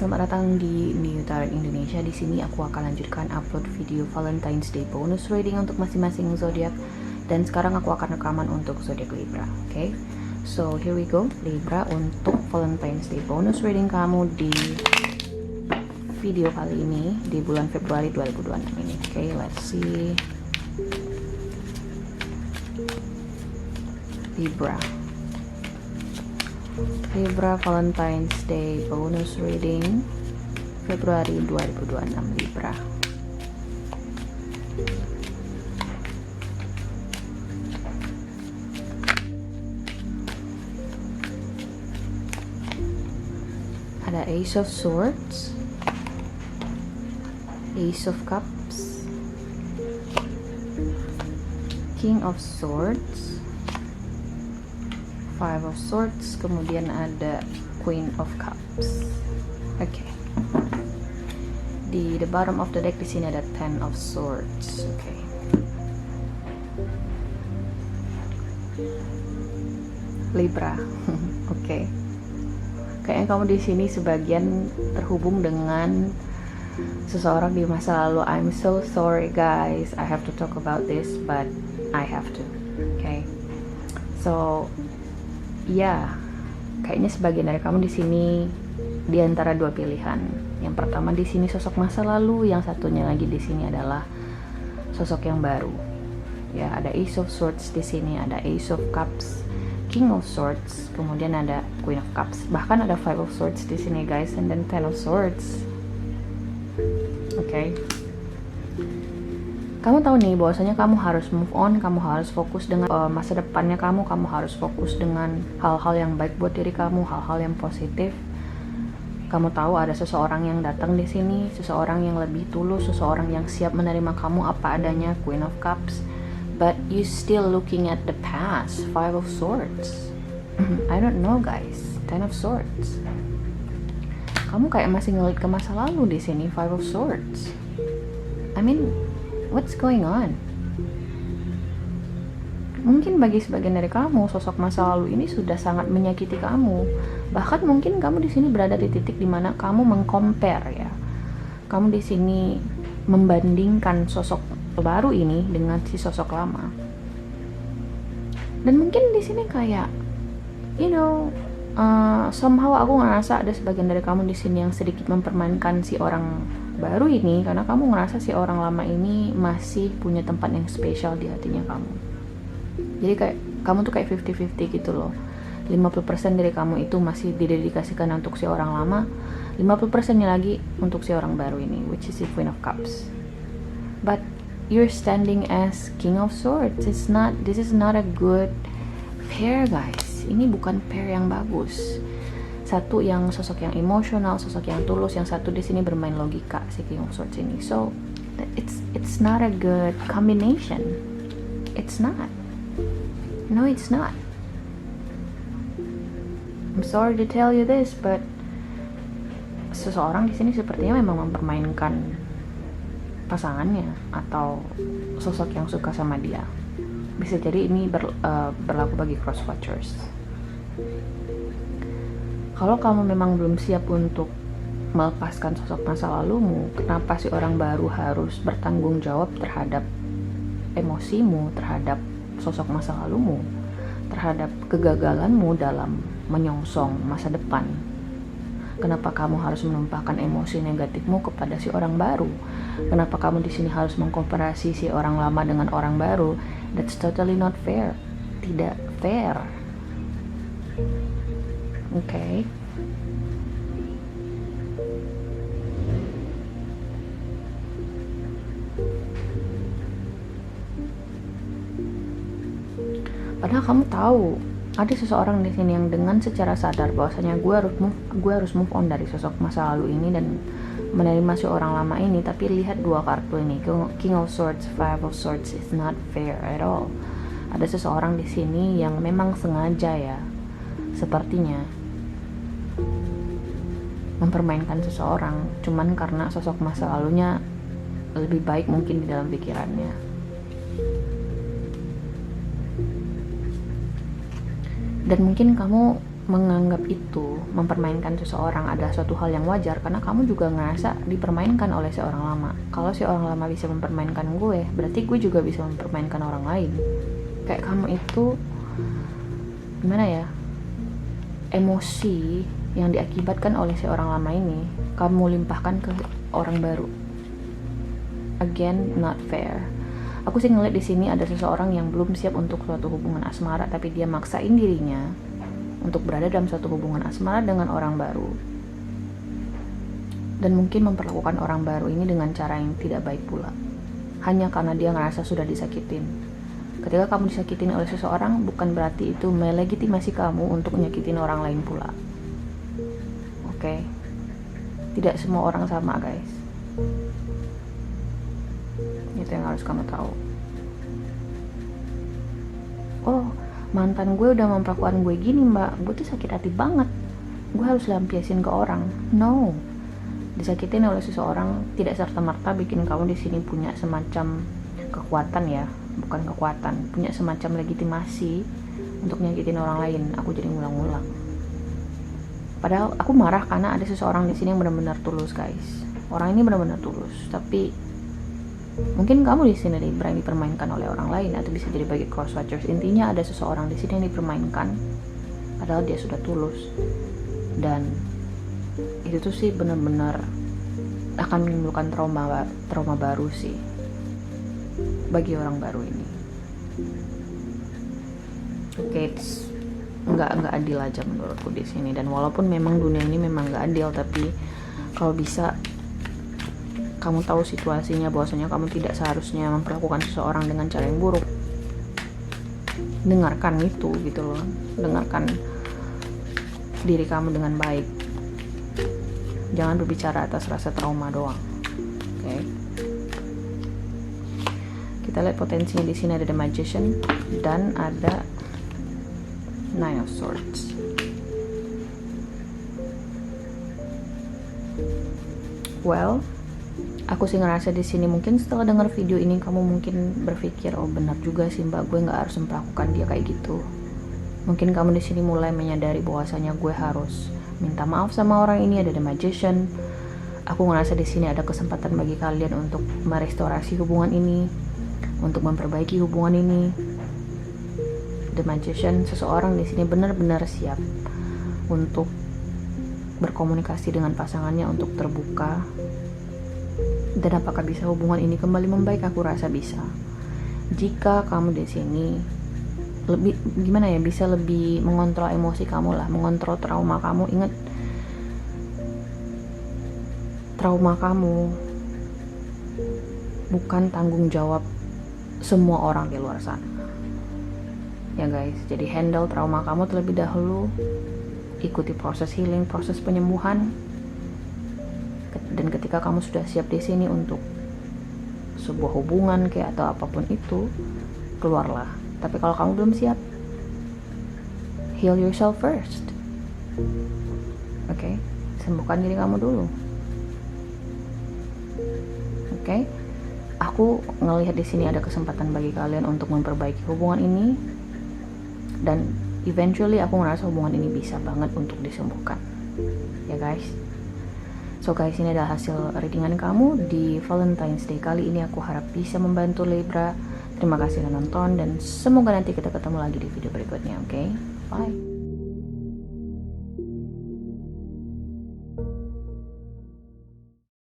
selamat datang di New Tarot Indonesia. Di sini aku akan lanjutkan upload video Valentine's Day bonus reading untuk masing-masing zodiak. Dan sekarang aku akan rekaman untuk zodiak Libra. Oke, so here we go, Libra, untuk Valentine's Day bonus reading kamu di video kali ini di bulan Februari 2026 ini. Oke, let's see. Libra Valentine's Day bonus reading Februari 2026 Libra. Ada Ace of Swords, Ace of Cups, King of Swords, Five of Swords, kemudian ada Queen of Cups. Oke. Di the bottom of the deck di sini ada Ten of Swords. Oke. Libra. Oke. Kayaknya kamu di sini sebagian terhubung dengan seseorang di masa lalu. I'm so sorry guys, I have to talk about this, but I have to. Okay. So ya, kayaknya sebagian dari kamu di sini di antara dua pilihan. Yang pertama di sini sosok masa lalu, yang satunya lagi di sini adalah sosok yang baru. Ya, ada Ace of Swords di sini, ada Ace of Cups, King of Swords, kemudian ada Queen of Cups. Bahkan ada Five of Swords di sini guys, and then Ten of Swords. Oke. Kamu tahu nih bahwasanya kamu harus move on, kamu harus fokus dengan masa depannya kamu harus fokus dengan hal-hal yang baik buat diri kamu, hal-hal yang positif. Kamu tahu ada seseorang yang datang di sini, seseorang yang lebih tulus, seseorang yang siap menerima kamu apa adanya, Queen of Cups. But you still looking at the past, Five of Swords. I don't know guys, Ten of Swords. Kamu kayak masih ngeliat ke masa lalu di sini, Five of Swords. I mean, what's going on? Mungkin bagi sebagian dari kamu, sosok masa lalu ini sudah sangat menyakiti kamu. Bahkan mungkin kamu di sini berada di titik dimana kamu mengcompare ya. Kamu di sini membandingkan sosok baru ini dengan si sosok lama. Dan mungkin di sini kayak, somehow aku ngerasa ada sebagian dari kamu di sini yang sedikit mempermainkan si orang baru ini, karena kamu ngerasa si orang lama ini masih punya tempat yang spesial di hatinya kamu. Jadi kayak kamu tuh kayak 50-50 gitu loh. 50% dari kamu itu masih didedikasikan untuk si orang lama, 50% nya lagi untuk si orang baru ini, which is the Queen of Cups. But you're standing as King of Swords. This is not a good pair guys. Ini bukan pair yang bagus. Satu yang sosok yang emosional, sosok yang tulus, yang satu di sini bermain logika, si King of Swords ini. So it's not a good combination. It's not. No, it's not. I'm sorry to tell you this, but seseorang di sini sepertinya memang mempermainkan pasangannya atau sosok yang suka sama dia. Bisa jadi ini berlaku bagi cross watchers. Kalau kamu memang belum siap untuk melepaskan sosok masa lalumu, kenapa si orang baru harus bertanggung jawab terhadap emosimu, terhadap sosok masa lalumu, terhadap kegagalanmu dalam menyongsong masa depan? Kenapa kamu harus menumpahkan emosi negatifmu kepada si orang baru? Kenapa kamu di sini harus mengkomparasi si orang lama dengan orang baru? That's totally not fair. Tidak fair. Okay. Padahal kamu tahu ada seseorang di sini yang dengan secara sadar bahwasanya gue harus move on dari sosok masa lalu ini dan menerima si orang lama ini. Tapi lihat dua kartu ini, King of Swords, Five of Swords, is not fair at all. Ada seseorang di sini yang memang sengaja ya, sepertinya mempermainkan seseorang cuman karena sosok masa lalunya lebih baik mungkin di dalam pikirannya. Dan mungkin kamu menganggap itu, mempermainkan seseorang ada suatu hal yang wajar, karena kamu juga ngerasa dipermainkan oleh seorang lama. Kalau si orang lama bisa mempermainkan gue, berarti gue juga bisa mempermainkan orang lain. Kayak kamu itu gimana ya, emosi yang diakibatkan oleh seorang lama ini kamu limpahkan ke orang baru. Again, not fair. Aku sih ngeliat di sini ada seseorang yang belum siap untuk suatu hubungan asmara, tapi dia maksain dirinya untuk berada dalam suatu hubungan asmara dengan orang baru, dan mungkin memperlakukan orang baru ini dengan cara yang tidak baik pula, hanya karena dia ngerasa sudah disakitin. Ketika kamu disakitin oleh seseorang, bukan berarti itu melegitimasi kamu untuk nyakitin orang lain pula. Oke? Tidak semua orang sama, guys. Itu yang harus kamu tahu. Oh, mantan gue udah memperlakukan gue gini, mbak, gue tuh sakit hati banget, gue harus lampiasin ke orang. No, disakitin oleh seseorang tidak serta-merta bikin kamu di sini punya semacam kekuatan ya, bukan kekuatan, punya semacam legitimasi untuk nyakitin orang lain. Aku jadi ngulang-ngulang. Padahal aku marah karena ada seseorang di sini yang benar-benar tulus, guys. Orang ini benar-benar tulus, tapi mungkin kamu di sini berani dipermainkan oleh orang lain, atau bisa jadi bagi crosswatchers. Intinya ada seseorang di sini yang dipermainkan, padahal dia sudah tulus. Dan itu tuh sih benar-benar akan menimbulkan trauma baru sih bagi orang baru ini. Oke, nggak adil aja menurutku di sini. Dan walaupun memang dunia ini memang nggak adil, tapi kalau bisa kamu tahu situasinya, bahwasanya kamu tidak seharusnya memperlakukan seseorang dengan cara yang buruk. Dengarkan itu gitu loh. Dengarkan diri kamu dengan baik. Jangan berbicara atas rasa trauma doang. Oke. Kita lihat potensinya di sini ada The Magician dan ada Nine of Swords. Well, aku sih ngerasa di sini mungkin setelah dengar video ini kamu mungkin berpikir, oh benar juga sih mbak, gue nggak harus memperlakukan dia kayak gitu. Mungkin kamu di sini mulai menyadari bahwasanya gue harus minta maaf sama orang ini. Ada The Magician. Aku ngerasa di sini ada kesempatan bagi kalian untuk merestorasi hubungan ini, untuk memperbaiki hubungan ini. The Magician, seseorang di sini benar-benar siap untuk berkomunikasi dengan pasangannya, untuk terbuka. Dan apakah bisa hubungan ini kembali membaik? Aku rasa bisa. Jika kamu di sini lebih gimana ya, bisa lebih mengontrol emosi kamu lah, mengontrol trauma kamu. Ingat, trauma kamu bukan tanggung jawab semua orang di luar sana. Ya guys, jadi handle trauma kamu terlebih dahulu. Ikuti proses healing, proses penyembuhan. Dan ketika kamu sudah siap di sini untuk sebuah hubungan kayak atau apapun itu, keluarlah. Tapi kalau kamu belum siap, heal yourself first. Oke, sembuhkan diri kamu dulu. Oke, aku ngelihat di sini ada kesempatan bagi kalian untuk memperbaiki hubungan ini, dan eventually aku ngerasa hubungan ini bisa banget untuk disembuhkan. Ya guys. So guys, ini adalah hasil readingan kamu di Valentine's Day kali ini. Aku harap bisa membantu Libra. Terima kasih sudah nonton, dan semoga nanti kita ketemu lagi di video berikutnya. Oke, bye.